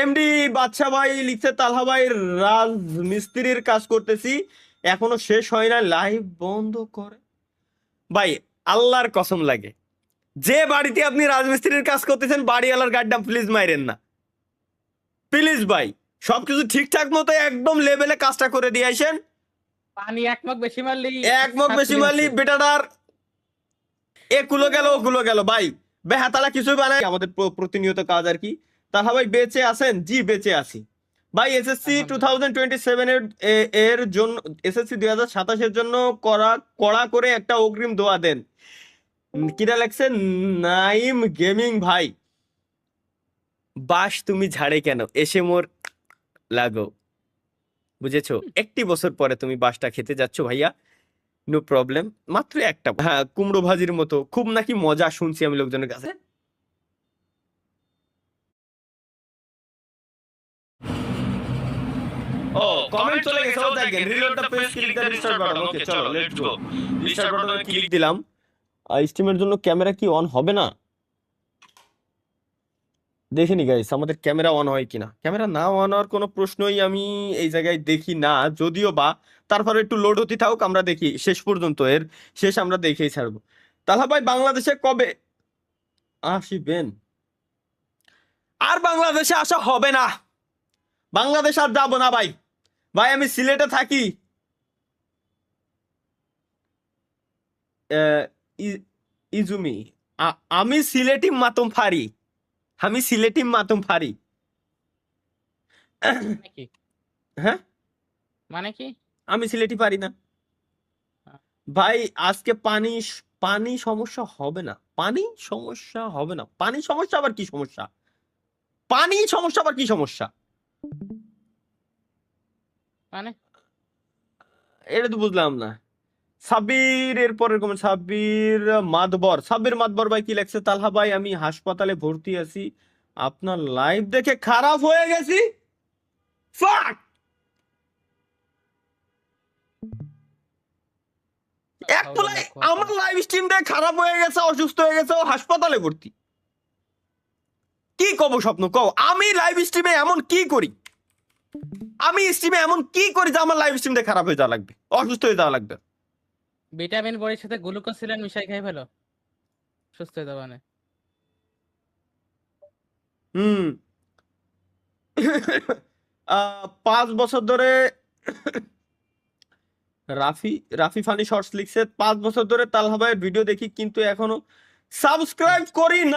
MD বাদশা ভাই লিখছে, তালহা ভাই রাজমিস্ত্রির কাজ করতেছি, এখনো শেষ হয় না, লাইভ বন্ধ করে। ভাই আল্লাহর কসম লাগে, যে বাড়িতে আপনি রাজমিস্ত্রির কাজ করতেছেন বাড়িওয়ালার গাড্ডা প্লিজ মাইরেন না, প্লিজ ভাই। সবকিছু ঠিকঠাক মতো একদম লেভেলে কাজটা করে দিয়ে আসেন। পানি এক মগ বেশি মারলি এক মগ বেশি মারলি বেটাটার এগুলো গেল ওগুলো গেল ভাই, বেহাতালা কিছুই বানায় আমাদের প্রতিনিয়ত কাজ আর কি। তাহলে ভাই বেঁচে আছেন? জি বেঁচে আছি ভাই। এসএসসি 2027 এর জন্য, এসএসসি 2027 জন্য কড়া করে একটা অগ্রিম দোয়া দেন। কিরা লাগছে? নাইম গেমিং ভাই, বাস তুমি ঝাড়ে কেন, এসে মোর লাগো, বুঝেছো? একটি বছর পরে তুমি বাসটা খেতে যাচ্ছ ভাইয়া, নো প্রবলেম, মাত্র একটা। হ্যাঁ কুমড়ো ভাজির মতো, খুব নাকি মজা শুনছি আমি লোকজনের কাছে। ও কমেন্ট চলে গেছে, ও দেখেন reload the page, click the restart button. Okay চলো লেটস গো, রিস্টার্ট বাটনে ক্লিক দিলাম। স্টিমের জন্য ক্যামেরা কি অন হবে না দেখিনি গাইস, আমাদের ক্যামেরা অন হয় কিনা। ক্যামেরা না অন হওয়ার কোনো প্রশ্নই আমি এই জায়গায় দেখি না, যদিও বা তারপরে একটু লোড হতে থাকুক, আমরা দেখি শেষ পর্যন্ত, এর শেষ আমরা দেখেই ছাড়বো। তাহলে ভাই বাংলাদেশে কবে আসিবেন? আর বাংলাদেশে আসা হবে না, বাংলাদেশ আর যাবো না ভাই। ভাই আমি সিলেটে থাকি। ইজুমি, আমি সিলেটি মাতুম ফারি, আমি সিলেটি মাতুম ফারি। মানে কি? হ্যাঁ মানে কি? আমি সিলেটি পারি না ভাই। আজকে পানি পানি সমস্যা হবে না, পানি সমস্যা হবে না, পানি সমস্যা আবার কি সমস্যা, পানি সমস্যা আবার কি সমস্যা, মানে এটা তো বুঝলাম না। সাব্বির এর পরের কমেন্ট, সাব্বির মাতবর ভাই কি লেখছে? তালহা ভাই আমি হাসপাতালে ভর্তি আছি, আপনার লাইভ দেখে খারাপ হয়ে গেছি। ফাক, এক পোলাই আমার লাইভ স্ট্রিম দেখে খারাপ হয়ে গেছে, অসুস্থ হয়ে গেছে, ও হাসপাতালে ভর্তি। কি কব স্বপ্ন কও, আমি লাইভ স্ট্রিমে এমন কি করি, আমি স্ট্রিমে এমন কি করি যে আমার লাইভ স্ট্রিম দেখে খারাপ হয়ে যাওয়া লাগবে, অসুস্থ হয়ে যাওয়া লাগবে? ভিটামিন বড়ির সাথে গ্লুকোজ সিলেন মিশাই খাই ফেলো, সুস্থ হয়ে যাবে না। হুম। 5 বছর ধরে রাফি রাফি ফানি শর্টস লিখছে, 5 বছর ধরে তালহা ভাইয়ের ভিডিও দেখি কিন্তু এখনো সাবস্ক্রাইব করি না।